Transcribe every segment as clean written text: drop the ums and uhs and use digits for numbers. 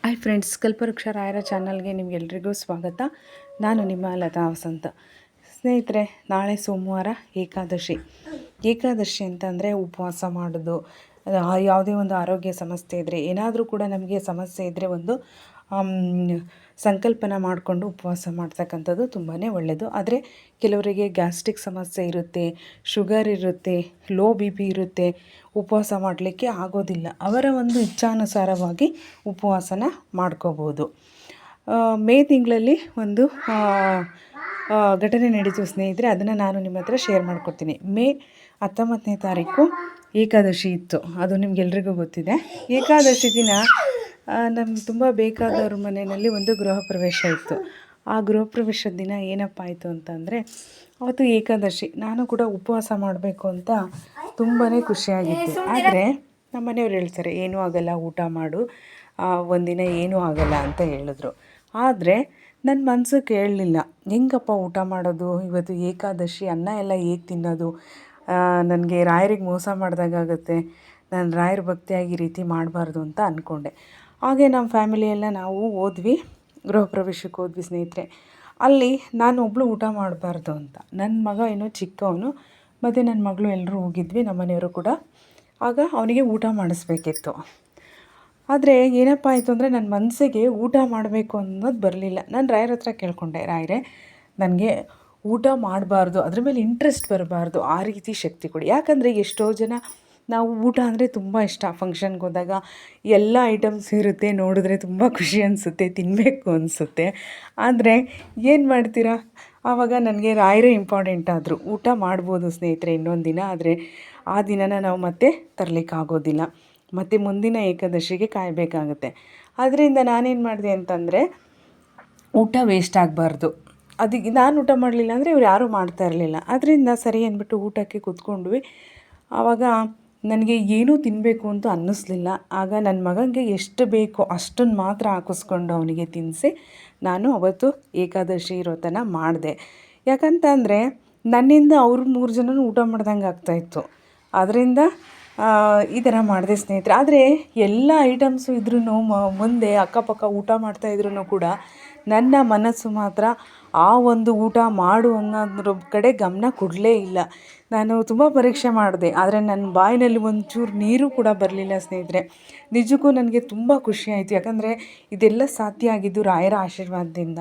Hi friends, ಕಲ್ಪವೃಕ್ಷ ರಾಯರ ಚಾನಲ್ಗೆ ನಿಮಗೆಲ್ರಿಗೂ ಸ್ವಾಗತ. ನಾನು ನಿಮ್ಮ ಲತಾ ವಸಂತ. ಸ್ನೇಹಿತರೆ, ನಾಳೆ ಸೋಮವಾರ ಏಕಾದಶಿ ಅಂತಂದರೆ ಉಪವಾಸ ಮಾಡೋದು. ಯಾವುದೇ ಒಂದು ಆರೋಗ್ಯ ಸಮಸ್ಯೆ ಇದ್ದರೆ, ಏನಾದರೂ ಕೂಡ ನಮಗೆ ಸಮಸ್ಯೆ ಇದ್ದರೆ ಒಂದು ಸಂಕಲ್ಪನ ಮಾಡಿಕೊಂಡು ಉಪವಾಸ ಮಾಡ್ತಕ್ಕಂಥದ್ದು ತುಂಬಾ ಒಳ್ಳೆಯದು. ಆದರೆ ಕೆಲವರಿಗೆ ಗ್ಯಾಸ್ಟ್ರಿಕ್ ಸಮಸ್ಯೆ ಇರುತ್ತೆ, ಶುಗರ್ ಇರುತ್ತೆ, ಲೋ ಬಿ ಪಿ ಇರುತ್ತೆ, ಉಪವಾಸ ಮಾಡಲಿಕ್ಕೆ ಆಗೋದಿಲ್ಲ. ಅವರ ಒಂದು ಇಚ್ಛಾನುಸಾರವಾಗಿ ಉಪವಾಸನ ಮಾಡ್ಕೋಬೋದು. ಮೇ ತಿಂಗಳಲ್ಲಿ ಒಂದು ಘಟನೆ ನಡೀತು ಸ್ನೇಹಿತರೆ, ಅದನ್ನು ನಾನು ನಿಮ್ಮ ಹತ್ರ ಶೇರ್ ಮಾಡ್ಕೊಡ್ತೀನಿ. ಮೇ 19ನೇ ತಾರೀಕು ಏಕಾದಶಿ ಇತ್ತು. ಅದು ನಿಮಗೆಲ್ರಿಗೂ ಗೊತ್ತಿದೆ. ಏಕಾದಶಿ ದಿನ ನಮ್ಗೆ ತುಂಬ ಬೇಕಾದವ್ರ ಮನೆಯಲ್ಲಿ ಒಂದು ಗೃಹ ಪ್ರವೇಶ ಇತ್ತು. ಆ ಗೃಹ ಪ್ರವೇಶದ ದಿನ ಏನಪ್ಪ ಆಯಿತು ಅಂತಂದರೆ, ಅವತ್ತು ಏಕಾದಶಿ. ನಾನು ಕೂಡ ಉಪವಾಸ ಮಾಡಬೇಕು ಅಂತ ತುಂಬಾ ಖುಷಿಯಾಗಿತ್ತು. ಆದರೆ ನಮ್ಮ ಮನೆಯವ್ರು ಹೇಳ್ತಾರೆ, ಏನೂ ಆಗಲ್ಲ, ಊಟ ಮಾಡು, ಒಂದಿನ ಏನೂ ಆಗಲ್ಲ ಅಂತ ಹೇಳಿದ್ರು. ಆದರೆ ನನ್ನ ಮನಸ್ಸು ಕೇಳಲಿಲ್ಲ. ಹೆಂಗಪ್ಪ ಊಟ ಮಾಡೋದು, ಇವತ್ತು ಏಕಾದಶಿ, ಅನ್ನ ಎಲ್ಲ ಹೇಗೆ ತಿನ್ನೋದು, ನನಗೆ ರಾಯರಿಗೆ ಮೋಸ ಮಾಡಿದಾಗುತ್ತೆ, ನಾನು ರಾಯರ ಭಕ್ತಿಯಾಗಿ ಈ ರೀತಿ ಮಾಡಬಾರ್ದು ಅಂತ ಅಂದ್ಕೊಂಡೆ. ಹಾಗೆ ನಮ್ಮ ಫ್ಯಾಮಿಲಿಯೆಲ್ಲ ನಾವು ಹೋದ್ವಿ, ಗೃಹ ಪ್ರವೇಶಕ್ಕೆ ಹೋದ್ವಿ ಸ್ನೇಹಿತರೆ. ಅಲ್ಲಿ ನಾನು ಒಬ್ಬಳು ಊಟ ಮಾಡಬಾರ್ದು ಅಂತ, ನನ್ನ ಮಗ ಏನೋ ಚಿಕ್ಕವನು ಮತ್ತು ನನ್ನ ಮಗಳು ಎಲ್ಲರೂ ಹೋಗಿದ್ವಿ, ನಮ್ಮ ಮನೆಯವರು ಕೂಡ. ಆಗ ಅವನಿಗೆ ಊಟ ಮಾಡಿಸ್ಬೇಕಿತ್ತು. ಆದರೆ ಏನಪ್ಪ ಆಯಿತು ಅಂದರೆ, ನನ್ನ ಮನಸ್ಸಿಗೆ ಊಟ ಮಾಡಬೇಕು ಅನ್ನೋದು ಬರಲಿಲ್ಲ. ನಾನು ರಾಯರ ಹತ್ರ ಕೇಳ್ಕೊಂಡೆ, ರಾಯರೇ ನನಗೆ ಊಟ ಮಾಡಬಾರ್ದು, ಅದ್ರ ಮೇಲೆ ಇಂಟ್ರೆಸ್ಟ್ ಬರಬಾರ್ದು, ಆ ರೀತಿ ಶಕ್ತಿ ಕೊಡಿ. ಯಾಕಂದರೆ ಎಷ್ಟೋ ಜನ ನಾವು ಊಟ ಅಂದರೆ ತುಂಬ ಇಷ್ಟ. ಫಂಕ್ಷನ್ಗೆ ಹೋದಾಗ ಎಲ್ಲ ಐಟಮ್ಸ್ ಇರುತ್ತೆ, ನೋಡಿದ್ರೆ ತುಂಬ ಖುಷಿ ಅನಿಸುತ್ತೆ, ತಿನ್ನಬೇಕು ಅನಿಸುತ್ತೆ. ಆದರೆ ಏನು ಮಾಡ್ತೀರಾ, ಆವಾಗ ನನಗೆ ರಾಯರೇ ಇಂಪಾರ್ಟೆಂಟ್ ಆದರು. ಊಟ ಮಾಡ್ಬೋದು ಸ್ನೇಹಿತರೆ ಇನ್ನೊಂದು ದಿನ, ಆದರೆ ಆ ದಿನನ ನಾವು ಮತ್ತೆ ತರಲಿಕ್ಕಾಗೋದಿಲ್ಲ, ಮತ್ತು ಮುಂದಿನ ಏಕಾದಶಿಗೆ ಕಾಯಬೇಕಾಗುತ್ತೆ. ಅದರಿಂದ ನಾನೇನು ಮಾಡಿದೆ ಅಂತಂದರೆ, ಊಟ ವೇಸ್ಟ್ ಆಗಬಾರ್ದು. ಅದಕ್ಕೆ ನಾನು ಊಟ ಮಾಡಲಿಲ್ಲ ಅಂದರೆ ಇವ್ರು ಯಾರೂ ಮಾಡ್ತಾ ಇರಲಿಲ್ಲ. ಅದರಿಂದ ಸರಿ ಅಂದ್ಬಿಟ್ಟು ಊಟಕ್ಕೆ ಕೂತ್ಕೊಂಡ್ವಿ. ಆವಾಗ ನನಗೆ ಏನೂ ತಿನ್ನಬೇಕು ಅಂತ ಅನ್ನಿಸ್ಲಿಲ್ಲ. ಆಗ ನನ್ನ ಮಗನಿಗೆ ಎಷ್ಟು ಬೇಕೋ ಅಷ್ಟನ್ನು ಮಾತ್ರ ಹಾಕಿಸ್ಕೊಂಡು ಅವನಿಗೆ ತಿನ್ನಿಸಿ ನಾನು ಅವತ್ತು ಏಕಾದಶಿ ವ್ರತನ ಮಾಡಿದೆ. ಯಾಕಂತಂದರೆ ನನ್ನಿಂದ ಅವ್ರು 3 ಜನನೂ ಊಟ ಮಾಡ್ದಂಗೆ ಆಗ್ತಾಯಿತ್ತು. ಅದರಿಂದ ಈ ಥರ ಮಾಡಿದೆ ಸ್ನೇಹಿತರೆ. ಆದರೆ ಎಲ್ಲ ಐಟಮ್ಸು ಇದ್ರೂ ಮುಂದೆ ಅಕ್ಕಪಕ್ಕ ಊಟ ಮಾಡ್ತಾಯಿದ್ರೂ ಕೂಡ ನನ್ನ ಮನಸ್ಸು ಮಾತ್ರ ಆ ಒಂದು ಊಟ ಮಾಡು ಅನ್ನೋದ್ರ ಕಡೆ ಗಮನ ಕೊಡಲೇ ಇಲ್ಲ. ನಾನು ತುಂಬ ಪರೀಕ್ಷೆ ಮಾಡಿದೆ, ಆದರೆ ನನ್ನ ಬಾಯಿನಲ್ಲಿ ಒಂಚೂರು ನೀರು ಕೂಡ ಬರಲಿಲ್ಲ ಸ್ನೇಹಿತರೆ. ನಿಜಕ್ಕೂ ನನಗೆ ತುಂಬ ಖುಷಿಯಾಯಿತು. ಯಾಕಂದರೆ ಇದೆಲ್ಲ ಸಾಧ್ಯ ಆಗಿದ್ದು ರಾಯರ ಆಶೀರ್ವಾದದಿಂದ.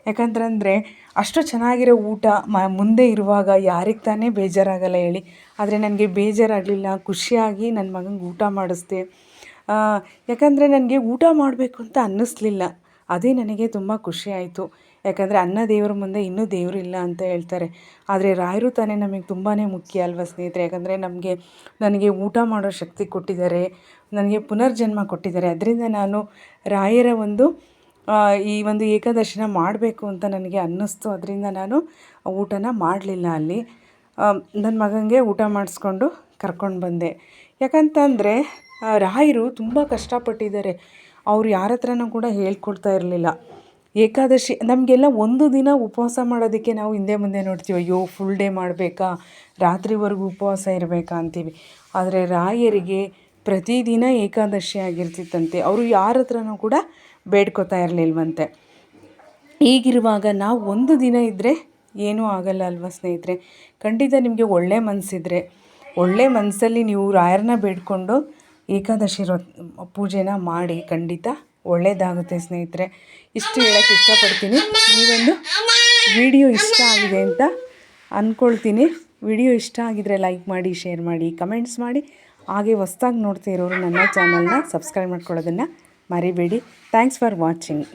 ಯಾಕಂತಂದರೆ ಅಷ್ಟು ಚೆನ್ನಾಗಿರೋ ಊಟ ಮುಂದೆ ಇರುವಾಗ ಯಾರಿಗೆ ತಾನೇ ಬೇಜಾರಾಗಲ್ಲ ಹೇಳಿ. ಆದರೆ ನನಗೆ ಬೇಜಾರಾಗಲಿಲ್ಲ, ಖುಷಿಯಾಗಿ ನನ್ನ ಮಗನಿಗೆ ಊಟ ಮಾಡಿಸ್ದೆ. ಯಾಕಂದರೆ ನನಗೆ ಊಟ ಮಾಡಬೇಕು ಅಂತ ಅನ್ನಿಸ್ಲಿಲ್ಲ. ಅದೇ ನನಗೆ ತುಂಬ ಖುಷಿಯಾಯಿತು. ಯಾಕಂದರೆ ಅನ್ನ ದೇವರ ಮುಂದೆ ಇನ್ನೂ ದೇವರಿಲ್ಲ ಅಂತ ಹೇಳ್ತಾರೆ. ಆದರೆ ರಾಯರು ತಾನೇ ನಮಗೆ ತುಂಬಾ ಮುಖ್ಯ ಅಲ್ವ ಸ್ನೇಹಿತರೆ. ಯಾಕಂದರೆ ನನಗೆ ಊಟ ಮಾಡೋ ಶಕ್ತಿ ಕೊಟ್ಟಿದ್ದಾರೆ, ನನಗೆ ಪುನರ್ಜನ್ಮ ಕೊಟ್ಟಿದ್ದಾರೆ. ಅದರಿಂದ ನಾನು ರಾಯರ ಈ ಒಂದು ಏಕಾದಶಿನ ಮಾಡಬೇಕು ಅಂತ ನನಗೆ ಅನ್ನಿಸ್ತು. ಅದರಿಂದ ನಾನು ಊಟನ ಮಾಡಲಿಲ್ಲ ಅಲ್ಲಿ. ನನ್ನ ಮಗನಿಗೆ ಊಟ ಮಾಡಿಸ್ಕೊಂಡು ಕರ್ಕೊಂಡು ಬಂದೆ. ಯಾಕಂತಂದರೆ ರಾಯರು ತುಂಬ ಕಷ್ಟಪಟ್ಟಿದ್ದಾರೆ. ಅವರು ಯಾರ ಹತ್ರನೂ ಕೂಡ ಹೇಳ್ಕೊಡ್ತಾ ಇರಲಿಲ್ಲ. ಏಕಾದಶಿ ನಮಗೆಲ್ಲ ಒಂದು ದಿನ ಉಪವಾಸ ಮಾಡೋದಕ್ಕೆ ನಾವು ಹಿಂದೆ ಮುಂದೆ ನೋಡ್ತೀವಿ, ಅಯ್ಯೋ ಫುಲ್ ಡೇ ಮಾಡಬೇಕಾ, ರಾತ್ರಿವರೆಗೂ ಉಪವಾಸ ಇರಬೇಕಾ ಅಂತೀವಿ. ಆದರೆ ರಾಯರಿಗೆ ಪ್ರತಿದಿನ ಏಕಾದಶಿ ಆಗಿರ್ತಿತ್ತಂತೆ. ಅವರು ಯಾರ ಹತ್ರನೂ ಕೂಡ ಬೇಡ್ಕೋತಾ ಇರಲಿಲ್ವಂತೆ. ಹೀಗಿರುವಾಗ ನಾವು ಒಂದು ದಿನ ಇದ್ದರೆ ಏನೂ ಆಗಲ್ಲ ಅಲ್ವ ಸ್ನೇಹಿತರೆ. ಖಂಡಿತ ನಿಮಗೆ ಒಳ್ಳೆ ಮನಸ್ಸಿದ್ರೆ, ಒಳ್ಳೆ ಮನಸ್ಸಲ್ಲಿ ನೀವು ರಾಯರನ್ನ ಬೇಡಿಕೊಂಡು ಏಕಾದಶಿ ಪೂಜೆನ ಮಾಡಿ, ಖಂಡಿತ ಒಳ್ಳೆಯದಾಗುತ್ತೆ ಸ್ನೇಹಿತರೆ. ಇಷ್ಟು ಹೇಳೋಕ್ಕೆ ಇಷ್ಟಪಡ್ತೀನಿ. ಈ ಒಂದು ವಿಡಿಯೋ ಇಷ್ಟ ಆಗಿದೆ ಅಂತ ಅಂದ್ಕೊಳ್ತೀನಿ. ವಿಡಿಯೋ ಇಷ್ಟ ಆಗಿದರೆ ಲೈಕ್ ಮಾಡಿ, ಶೇರ್ ಮಾಡಿ, ಕಮೆಂಟ್ಸ್ ಮಾಡಿ. ಹಾಗೆ ಹೊಸ್ದಾಗಿ ನೋಡ್ತಾ ಇರೋರು ನನ್ನ ಚಾನಲ್ನ ಸಬ್ಸ್ಕ್ರೈಬ್ ಮಾಡ್ಕೊಳ್ಳೋದನ್ನು ಮರಿಬೇಡಿ. Thanks for watching.